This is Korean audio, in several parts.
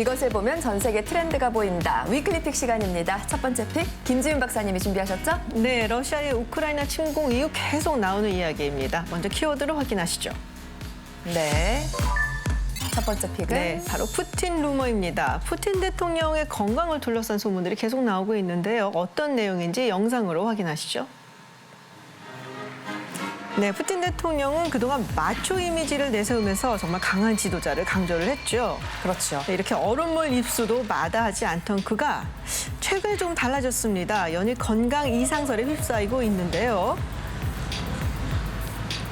이것을 보면 전 세계 트렌드가 보인다. 위클리 픽 시간입니다. 첫 번째 픽 김지윤 박사님이 준비하셨죠? 네, 러시아의 우크라이나 침공 이후 계속 나오는 이야기입니다. 먼저 키워드를 확인하시죠. 네. 첫 번째 픽은 네, 바로 푸틴 루머입니다. 푸틴 대통령의 건강을 둘러싼 소문들이 계속 나오고 있는데요. 어떤 내용인지 영상으로 확인하시죠. 네, 푸틴 대통령은 그동안 마초 이미지를 내세우면서 정말 강한 지도자를 강조를 했죠. 그렇죠. 네, 이렇게 얼음물 입수도 마다하지 않던 그가 최근에 좀 달라졌습니다. 연일 건강 이상설에 휩싸이고 있는데요.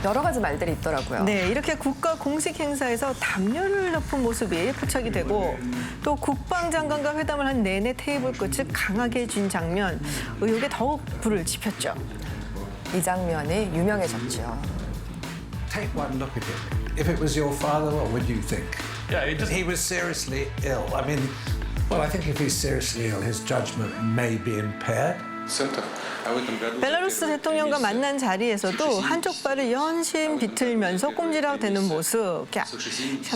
여러 가지 말들이 있더라고요. 네, 이렇게 국가 공식 행사에서 담요를 덮은 모습이 포착이 되고 또 국방장관과 회담을 한 내내 테이블 끝을 강하게 쥔 장면, 의혹에 더욱 불을 지폈죠. 이 장면이 유명해졌죠. Take one look at him. If it was your father, what would you think? Yeah, it doesn't. He was seriously ill. I mean, well, I think if he's seriously ill, his judgment may be impaired. 벨라루스 대통령과 만난 자리에서도 한쪽 발을 연신 비틀면서 꼼지락대는 모습,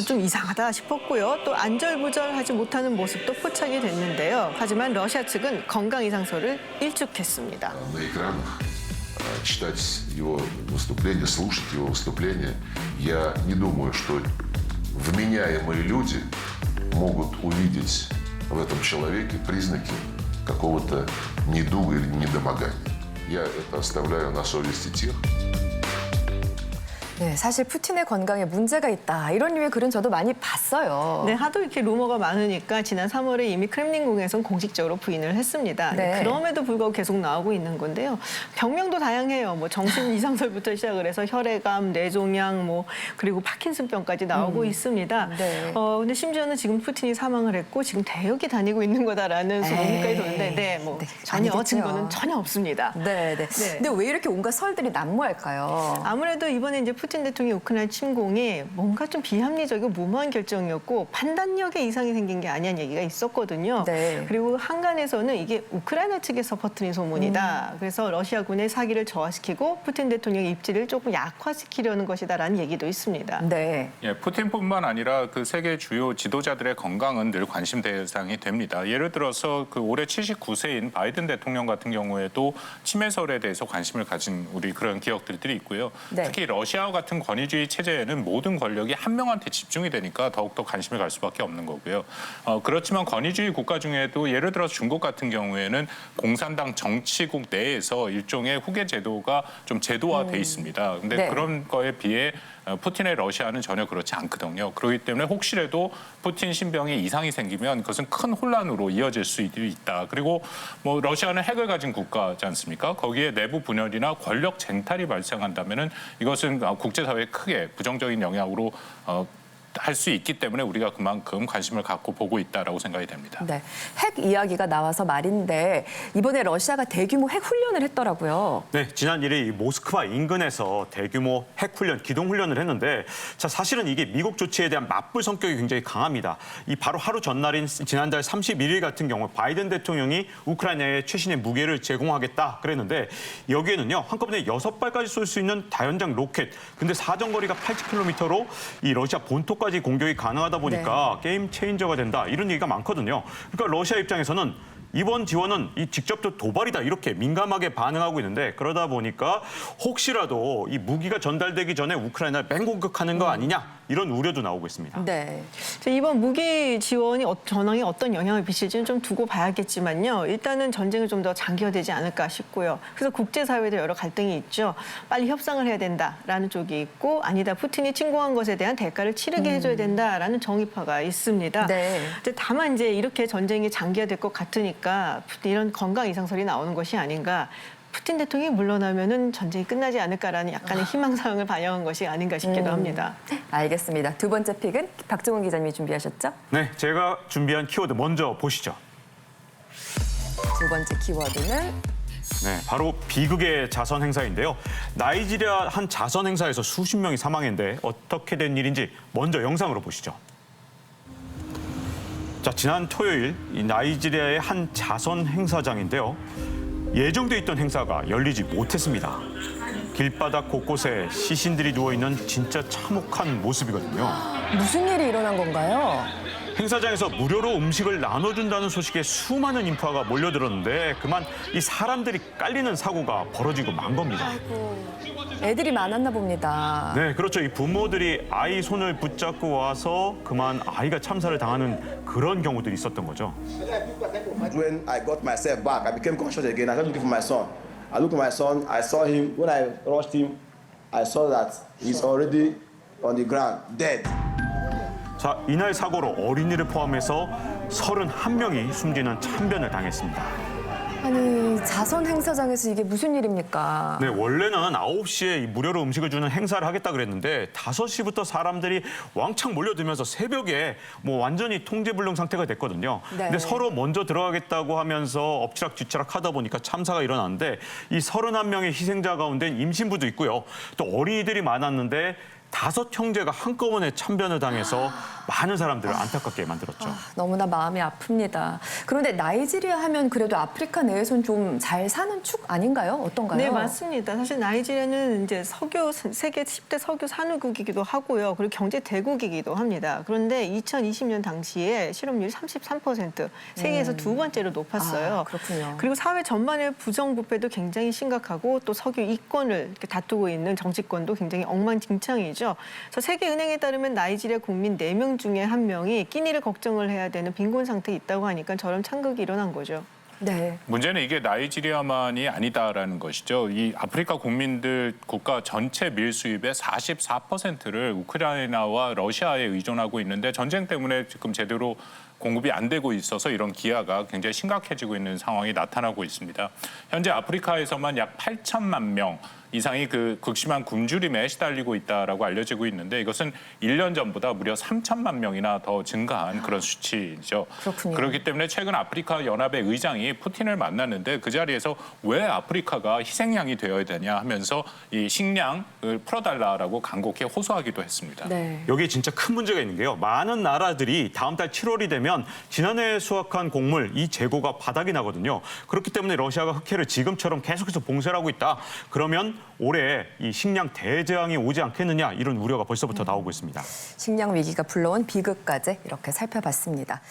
좀 이상하다 싶었고요. 또 안절부절하지 못하는 모습도 포착이 됐는데요. 하지만 러시아 측은 건강 이상설을 일축했습니다. На экранах читать его выступления, слушать его выступления, я не думаю, что вменяемые люди могут увидеть в этом человеке признаки какого-то недуга или недомогания. Я это оставляю на совести тех. 네, 사실 푸틴의 건강에 문제가 있다. 이런 류의 글은 저도 많이 봤어요. 네, 하도 이렇게 루머가 많으니까 지난 3월에 이미 크렘린궁에서는 공식적으로 부인을 했습니다. 네. 그럼에도 불구하고 계속 나오고 있는 건데요. 병명도 다양해요. 뭐 정신 이상설부터 시작을 해서 혈액암, 뇌종양, 그리고 파킨슨병까지 나오고 있습니다. 네. 근데 심지어는 지금 푸틴이 사망을 했고 지금 대역이 다니고 있는 거다라는 소문까지 도는데, 네, 전혀 아니겠죠. 증거는 전혀 없습니다. 네, 네. 네. 근데 왜 이렇게 온갖 설들이 난무할까요? 아무래도 이번에 이제 푸틴 대통령이 우크라이나 침공이 뭔가 좀 비합리적이고 무모한 결정이었고 판단력에 이상이 생긴 게 아니냐는 얘기가 있었거든요. 네. 그리고 한간에서는 이게 우크라이나 측에서 퍼뜨린 소문이다. 그래서 러시아군의 사기를 저하시키고 푸틴 대통령의 입지를 조금 약화시키려는 것이다라는 얘기도 있습니다. 네. 예, 푸틴뿐만 아니라 그 세계 주요 지도자들의 건강은 늘 관심 대상이 됩니다. 예를 들어서 그 올해 79세인 바이든 대통령 같은 경우에도 치매설에 대해서 관심을 가진 우리 그런 기억들이 있고요. 네. 특히 러시아와 같은 권위주의 체제에는 모든 권력이 한 명한테 집중이 되니까 더욱더 관심을 갈 수밖에 없는 거고요. 그렇지만 권위주의 국가 중에도 예를 들어 중국 같은 경우에는 공산당 정치국 내에서 일종의 후계 제도가 좀 제도화돼 있습니다. 근데 네. 그런 거에 비해 푸틴의 러시아는 전혀 그렇지 않거든요. 그렇기 때문에 혹시라도 푸틴 신병에 이상이 생기면 그것은 큰 혼란으로 이어질 수 있다. 그리고 러시아는 핵을 가진 국가지 않습니까? 거기에 내부 분열이나 권력 쟁탈이 발생한다면은 이것은 국제사회에 크게 부정적인 영향으로 할 수 있기 때문에 우리가 그만큼 관심을 갖고 보고 있다라고 생각이 됩니다. 네. 핵 이야기가 나와서 말인데 이번에 러시아가 대규모 핵 훈련을 했더라고요. 네, 지난 1일 모스크바 인근에서 대규모 핵훈련, 기동훈련을 했는데 사실은 이게 미국 조치에 대한 맞불 성격이 굉장히 강합니다. 이 바로 하루 전날인 지난달 31일 같은 경우 바이든 대통령이 우크라이나에 최신의 무기를 제공하겠다 그랬는데 여기에는요 한꺼번에 6발까지 쏠 수 있는 다연장 로켓, 근데 사정거리가 80km로 이 러시아 본토까지 공격이 가능하다 보니까 게임 체인저가 된다 이런 얘기가 많거든요. 그러니까 러시아 입장에서는 이번 지원은 이 직접적 도발이다 이렇게 민감하게 반응하고 있는데 그러다 보니까 혹시라도 이 무기가 전달되기 전에 우크라이나를 맹공격하는 거 아니냐 이런 우려도 나오고 있습니다. 네. 이번 무기 지원이 전황에 어떤 영향을 미칠지는 좀 두고 봐야겠지만요. 일단은 전쟁은 좀 더 장기화되지 않을까 싶고요. 그래서 국제사회도 여러 갈등이 있죠. 빨리 협상을 해야 된다라는 쪽이 있고 아니다 푸틴이 침공한 것에 대한 대가를 치르게 해줘야 된다라는 정의파가 있습니다. 네. 다만 이제 이렇게 전쟁이 장기화될 것 같으니까 이런 건강 이상설이 나오는 것이 아닌가. 푸틴 대통령이 물러나면은 전쟁이 끝나지 않을까라는 약간의 희망사항을 반영한 것이 아닌가 싶기도 합니다. 알겠습니다. 두 번째 픽은 박종훈 기자님이 준비하셨죠? 네, 제가 준비한 키워드 먼저 보시죠. 두 번째 키워드는 네, 바로 비극의 자선 행사인데요. 나이지리아 한 자선 행사에서 수십 명이 사망했는데 어떻게 된 일인지 먼저 영상으로 보시죠. 자, 지난 토요일 이 나이지리아의 한 자선 행사장인데요. 예정돼 있던 행사가 열리지 못했습니다. 길바닥 곳곳에 시신들이 누워있는 진짜 참혹한 모습이거든요. 무슨 일이 일어난 건가요? 행사장에서 무료로 음식을 나눠준다는 소식에 수많은 인파가 몰려들었는데 그만 이 사람들이 깔리는 사고가 벌어지고 만 겁니다. 애들이 많았나 봅니다. 네, 그렇죠. 이 부모들이 아이 손을 붙잡고 와서 그만 아이가 참사를 당하는 그런 경우들이 있었던 거죠. When I got myself back, I became conscious again. I started looking for my son. I looked at my son. I saw him. When I rushed him, I saw that he's already on the ground, dead. 자, 이날 사고로 어린이를 포함해서 31명이 숨지는 참변을 당했습니다. 아니, 자선 행사장에서 이게 무슨 일입니까? 네, 원래는 9시에 이 무료로 음식을 주는 행사를 하겠다 그랬는데 5시부터 사람들이 왕창 몰려들면서 새벽에 뭐 완전히 통제불능 상태가 됐거든요. 네. 근데 서로 먼저 들어가겠다고 하면서 엎치락뒤치락 하다 보니까 참사가 일어났는데 이 31명의 희생자 가운데는 임신부도 있고요. 또 어린이들이 많았는데 5 형제가 한꺼번에 참변을 당해서 많은 사람들을 안타깝게 만들었죠. 너무나 마음이 아픕니다. 그런데 나이지리아 하면 그래도 아프리카 내에선 좀 잘 사는 축 아닌가요? 어떤가요? 네, 맞습니다. 사실 나이지리아는 이제 세계 10대 석유 산유국이기도 하고요. 그리고 경제 대국이기도 합니다. 그런데 2020년 당시에 실업률이 33%, 세계에서 두 번째로 높았어요. 아, 그렇군요. 그리고 사회 전반의 부정부패도 굉장히 심각하고 또 석유 이권을 이렇게 다투고 있는 정치권도 굉장히 엉망진창이죠. 그래서 세계은행에 따르면 나이지리아 국민 4명 중에 1명이 끼니를 걱정을 해야 되는 빈곤 상태에 있다고 하니까 저런 참극이 일어난 거죠. 네. 문제는 이게 나이지리아만이 아니다라는 것이죠. 이 아프리카 국민들 국가 전체 밀수입의 44%를 우크라이나와 러시아에 의존하고 있는데 전쟁 때문에 지금 제대로 공급이 안 되고 있어서 이런 기아가 굉장히 심각해지고 있는 상황이 나타나고 있습니다. 현재 아프리카에서만 약 8천만 명 이상이 그 극심한 굶주림에 시달리고 있다라고 알려지고 있는데 이것은 1년 전보다 무려 3천만 명이나 더 증가한 그런 수치죠. 그렇군요. 그렇기 때문에 최근 아프리카 연합의 의장이 푸틴을 만났는데 그 자리에서 왜 아프리카가 희생양이 되어야 되냐 하면서 이 식량을 풀어달라라고 간곡히 호소하기도 했습니다. 네. 여기에 진짜 큰 문제가 있는 게요. 많은 나라들이 다음 달 7월이 되면 지난해 수확한 곡물 이 재고가 바닥이 나거든요. 그렇기 때문에 러시아가 흑해를 지금처럼 계속해서 봉쇄를 하고 있다. 그러면 올해 이 식량 대재앙이 오지 않겠느냐 이런 우려가 벌써부터 나오고 있습니다. 식량 위기가 불러온 비극까지 이렇게 살펴봤습니다.